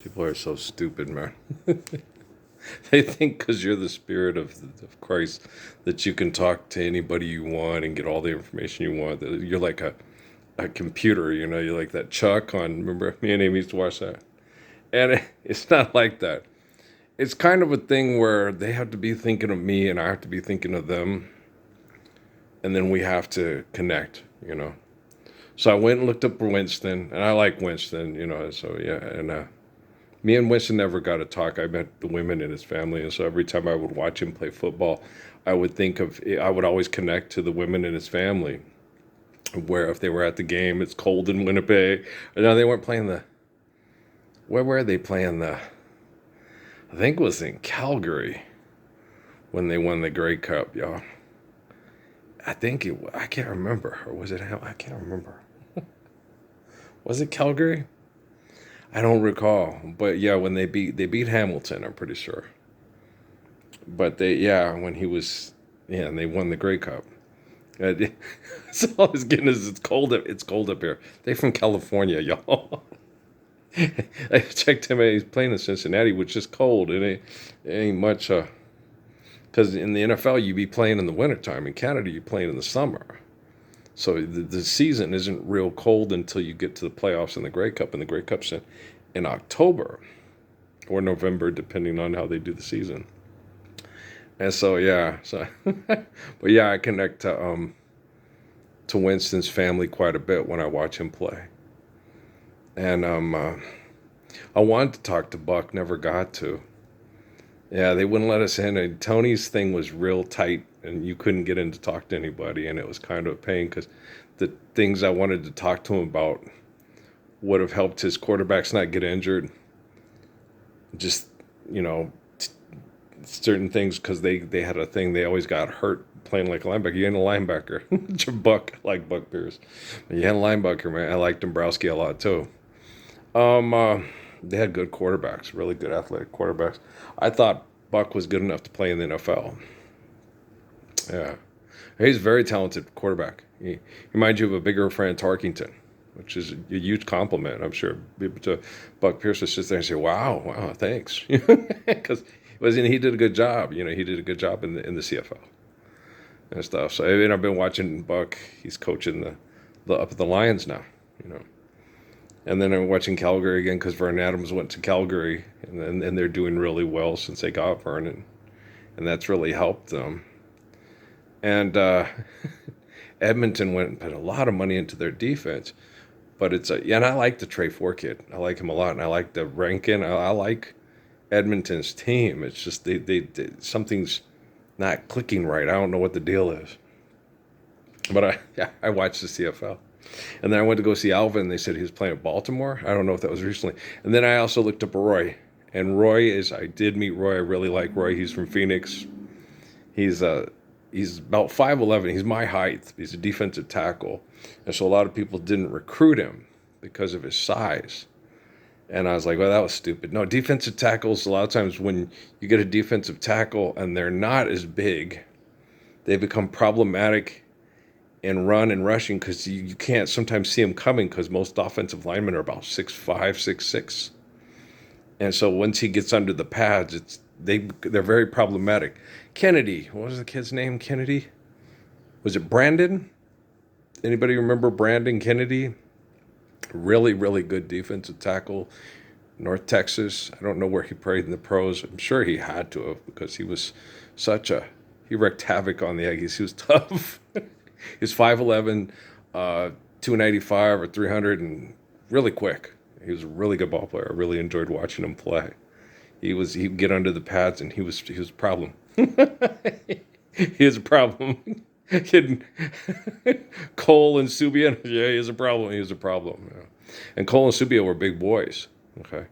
People are so stupid, man. They think because you're the spirit of Christ that you can talk to anybody you want and get all the information you want. That you're like a computer, you're like that Chuck on, remember, me and Amy used to watch that. And it's not like that. It's kind of a thing where they have to be thinking of me and I have to be thinking of them. And then we have to connect. So I went and looked up Winston, and I like Winston. So yeah. And me and Winston never got to talk. I met the women in his family, and so every time I would watch him play football, I would always connect to the women in his family. Where if they were at the game, it's cold in Winnipeg. No, they weren't playing where were they playing I think it was in Calgary when they won the Grey Cup, y'all. I can't remember, or was it, I can't remember. Was it Calgary? I don't recall, but yeah, when they beat Hamilton, I'm pretty sure. But when he was, yeah, and they won the Grey Cup. So all I was getting is it's cold up here. They from California, y'all. I checked him. He's playing in Cincinnati, which is cold. It ain't much. Because in the NFL, you be playing in the wintertime. In Canada, you playing in the summer. So the season isn't real cold until you get to the playoffs and the Grey Cup. And the Grey Cup's in October or November, depending on how they do the season. And so yeah, but yeah, I connect to Winston's family quite a bit when I watch him play. And I wanted to talk to Buck, never got to. Yeah, they wouldn't let us in. And Tony's thing was real tight, and you couldn't get in to talk to anybody, and it was kind of a pain because the things I wanted to talk to him about would have helped his quarterbacks not get injured. Just, certain things, because they had a thing, they always got hurt playing like a linebacker. You ain't a linebacker. Your Buck, like Buck Pierce. You had a linebacker, man. I liked Dombrowski a lot, too. They had good quarterbacks, really good athletic quarterbacks. I thought Buck was good enough to play in the NFL. Yeah. He's a very talented quarterback. He reminds you of a bigger Fran Tarkington, which is a huge compliment, I'm sure. To Buck Pierce was just there and say, wow, thanks. Because he did a good job. He did a good job in the CFL and stuff. So I've been watching Buck. He's coaching the up at the Lions now, And then I'm watching Calgary again because Vern Adams went to Calgary, and they're doing really well since they got Vernon, and that's really helped them. And Edmonton went and put a lot of money into their defense, but and I like the Trey Four kid. I like him a lot, and I like the Rankin. I like Edmonton's team. It's just they something's not clicking right. I don't know what the deal is, but I watched the CFL. And then I went to go see Alvin. They said he was playing at Baltimore. I don't know if that was recently. And then I also looked up Roy. And I did meet Roy. I really like Roy. He's from Phoenix. He's about 5'11". He's my height. He's a defensive tackle. And so a lot of people didn't recruit him because of his size. And I was like, well, that was stupid. No, defensive tackles, a lot of times when you get a defensive tackle and they're not as big, they become problematic and run and rushing because you can't sometimes see them coming because most offensive linemen are about 6'5", 6'6". And so once he gets under the pads, they're very problematic. Kennedy, what was the kid's name? Kennedy? Was it Brandon? Anybody remember Brandon Kennedy? Really, really good defensive tackle. North Texas. I don't know where he played in the pros. I'm sure he had to have because he was he wreaked havoc on the Aggies. He was tough. He's 5'11", 295 or 300, and really quick. He was a really good ball player. I really enjoyed watching him play. He'd get under the pads, and he was a problem. He was a problem. Kidding. Cole and Subia, yeah, he was a problem. He was a problem. Yeah. And Cole and Subia were big boys. Okay.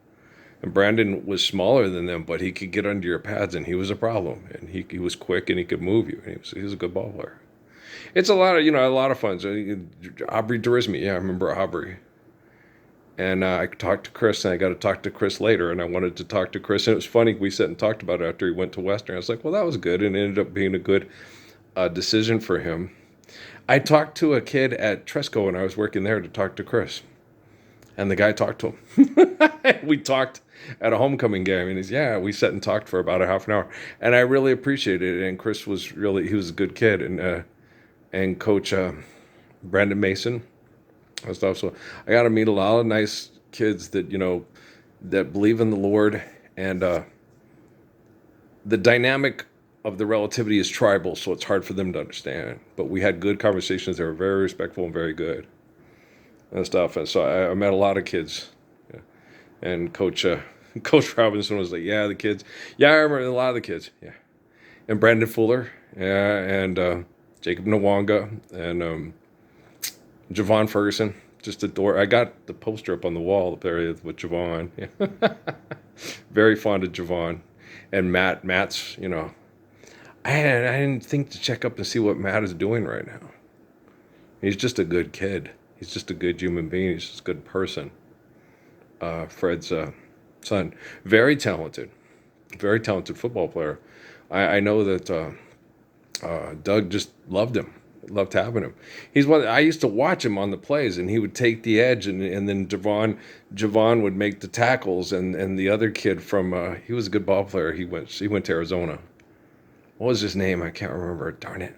And Brandon was smaller than them, but he could get under your pads, and he was a problem. And he was quick, and he could move you. And he was a good ball player. It's a lot of fun. So, Aubrey Durisme, yeah, I remember Aubrey. And I talked to Chris, and I got to talk to Chris later, and I wanted to talk to Chris. And it was funny, we sat and talked about it after he went to Western. I was like, well, that was good, and it ended up being a good decision for him. I talked to a kid at Tresco when I was working there to talk to Chris. And the guy talked to him. We talked, at a homecoming game. And he's, yeah, we sat and talked for about a half an hour. And I really appreciated it. And Chris was really, he was a good kid. And Coach Brandon Mason and stuff. So I got to meet a lot of nice kids that, that believe in the Lord. And the dynamic of the relativity is tribal, so it's hard for them to understand. But we had good conversations. They were very respectful and very good and stuff. And so I met a lot of kids. Yeah. And Coach Robinson was like, yeah, the kids. Yeah, I remember a lot of the kids. Yeah. And Brandon Fuller. Yeah. And Jacob Nwanga. And Javon Ferguson. Just adore. I got the poster up on the wall up there with Javon. Yeah. Very fond of Javon. And Matt's, I didn't think to check up and see what Matt is doing right now. He's just a good kid. He's just a good human being. He's just a good person. Fred's son. Very talented football player. I know that Doug just loved him. Loved having him. He's one. I used to watch him on the plays, and he would take the edge, and then Javon would make the tackles, and the other kid from he was a good ball player. He went to Arizona. What was his name? I can't remember. Darn it.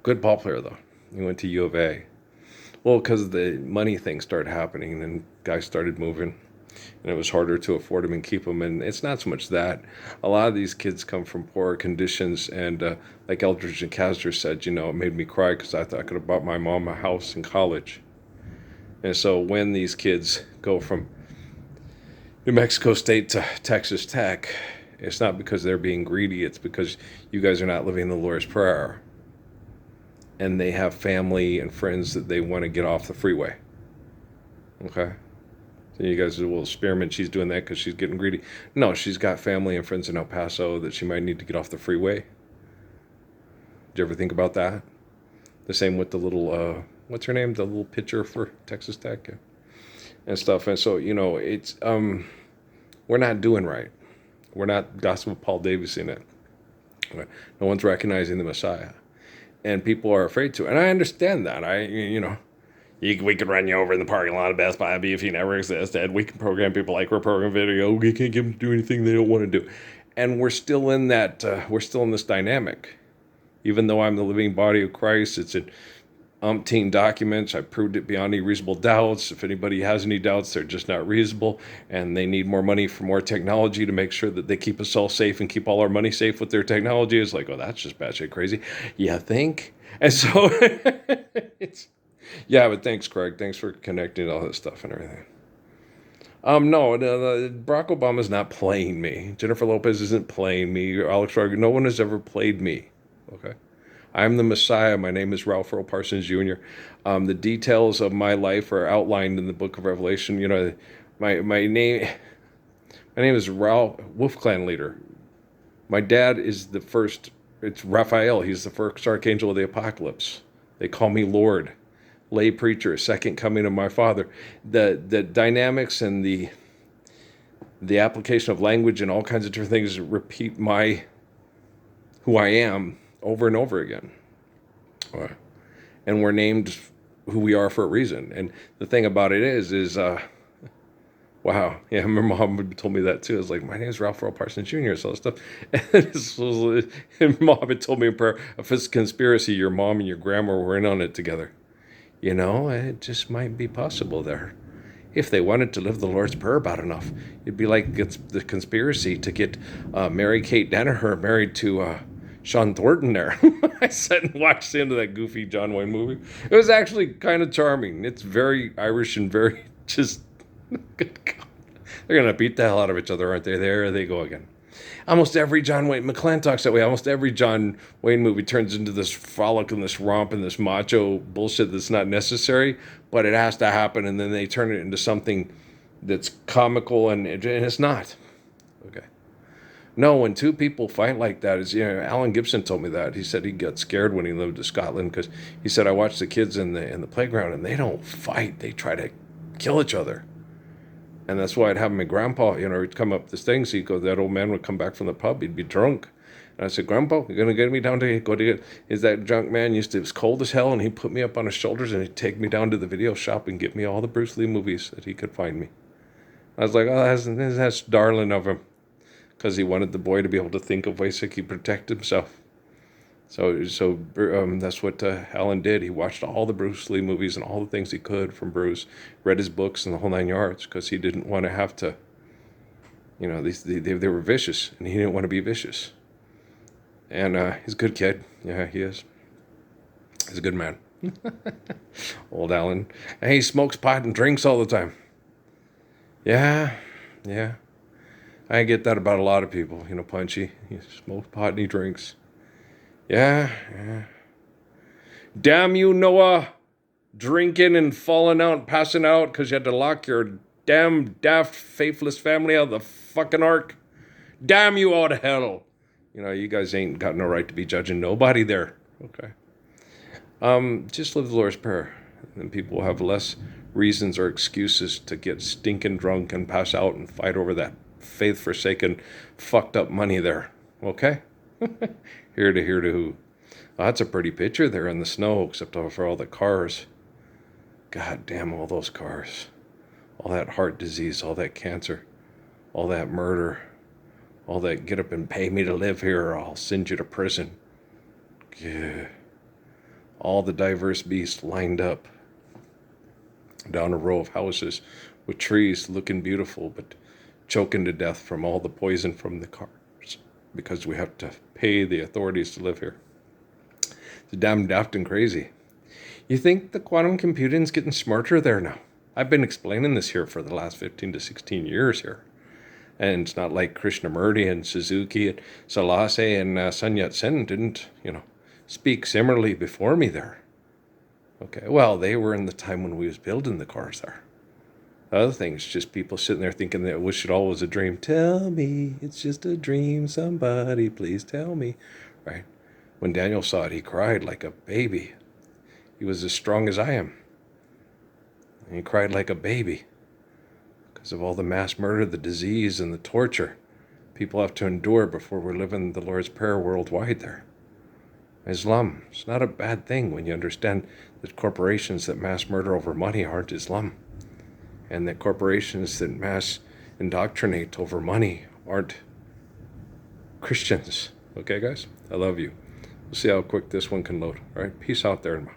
Good ball player though. He went to U of A. Well, because the money thing started happening, and guys started moving, and it was harder to afford them and keep them. And it's not so much that. A lot of these kids come from poorer conditions, and like Eldridge and Castor said, it made me cry because I thought I could have bought my mom a house in college. And so when these kids go from New Mexico State to Texas Tech, it's not because they're being greedy. It's because you guys are not living the Lord's Prayer. And they have family and friends that they want to get off the freeway. Okay? So you guys say, well, Spearman, she's doing that because she's getting greedy. No, she's got family and friends in El Paso that she might need to get off the freeway. Did you ever think about that? The same with the little, what's her name? The little pitcher for Texas Tech and stuff. And so, it's, we're not doing right. We're not Gospel of Paul Davis in it. No one's recognizing the Messiah. And people are afraid to. And I understand that. We could run you over in the parking lot of Best Buy if you never existed. We can program people like we're programming video. We can't get them to do anything they don't want to do. And we're still in that, we're still in this dynamic. Even though I'm the living body of Christ, it's in umpteen documents. I proved it beyond any reasonable doubts. If anybody has any doubts, they're just not reasonable. And they need more money for more technology to make sure that they keep us all safe and keep all our money safe with their technology. It's like, oh, that's just batshit crazy. You think? And so, yeah, but thanks, Craig. Thanks for connecting all this stuff and everything. No, Barack Obama's not playing me. Jennifer Lopez isn't playing me. Alex Rodriguez, no one has ever played me. Okay? I'm the Messiah. My name is Ralph Earl Parsons Jr. The details of my life are outlined in the book of Revelation. My name is Ralph, Wolf Clan leader. My dad is the first, it's Raphael. He's the first archangel of the apocalypse. They call me Lord. Lay preacher, second coming of my father. The dynamics and the application of language and all kinds of different things repeat who I am over and over again. And we're named who we are for a reason. And the thing about it is wow. Yeah, I remember Mom told me that too. I was like, my name is Ralph Earl Parsons Jr. So stuff. And Mom had told me in prayer, if it's a conspiracy, your mom and your grandma were in on it together. It just might be possible there. If they wanted to live the Lord's Prayer about enough. It'd be like it's the conspiracy to get Mary Kate Danaher married to Sean Thornton there. I sat and watched the end of that goofy John Wayne movie. It was actually kind of charming. It's very Irish and very just... They're going to beat the hell out of each other, aren't they? There they go again. Almost every John Wayne... McClan talks that way. Almost every John Wayne movie turns into this frolic and this romp and this macho bullshit that's not necessary, but it has to happen, and then they turn it into something that's comical, and it's not. Okay. No, when two people fight like that, Alan Gibson told me that. He said he got scared when he lived in Scotland because he said, I watched the kids in the playground, and they don't fight. They try to kill each other. And that's why I'd have my grandpa, he'd come up the things. That old man would come back from the pub. He'd be drunk. And I said, Grandpa, you're going to get me down to go to get, is that drunk man it was cold as hell, and he'd put me up on his shoulders, and he'd take me down to the video shop and get me all the Bruce Lee movies that he could find me. I was like, oh, that's darling of him, because he wanted the boy to be able to think of ways he could protect himself. So that's what Alan did. He watched all the Bruce Lee movies and all the things he could from Bruce, read his books and the whole nine yards, because he didn't want to have to, they were vicious, and he didn't want to be vicious. And he's a good kid. Yeah, he is. He's a good man. Old Alan. And he smokes pot and drinks all the time. Yeah, yeah. I get that about a lot of people. Punchy. He smokes pot and he drinks. Yeah, yeah. Damn you, Noah. Drinking and falling out, passing out because you had to lock your damn daft, faithless family out of the fucking ark. Damn you all to hell. You guys ain't got no right to be judging nobody there. Okay. Just live the Lord's Prayer. And people will have less reasons or excuses to get stinking drunk and pass out and fight over that faith-forsaken, fucked up money there. Okay? Here to who? Oh, that's a pretty picture there in the snow, except for all the cars. God damn all those cars. All that heart disease, all that cancer, all that murder, all that get up and pay me to live here or I'll send you to prison. Yeah. All the diverse beasts lined up down a row of houses with trees looking beautiful but choking to death from all the poison from the cars because we have to pay the authorities to live here. It's damn daft and crazy. You think the quantum computing's getting smarter there now? I've been explaining this here for the last 15 to 16 years here. And it's not like Krishnamurti and Suzuki and Selassie and Sun Yat-sen didn't, speak similarly before me there. Okay, well, they were in the time when we was building the cars there. The other thing is just people sitting there thinking that wish it all was a dream. Tell me, it's just a dream, somebody please tell me. Right? When Daniel saw it, he cried like a baby. He was as strong as I am. And he cried like a baby. Because of all the mass murder, the disease, and the torture people have to endure before we're living the Lord's Prayer worldwide there. Islam, it's not a bad thing when you understand that corporations that mass murder over money aren't Islam. And that corporations that mass indoctrinate over money aren't Christians. Okay, guys? I love you. We'll see how quick this one can load. All right? Peace out there.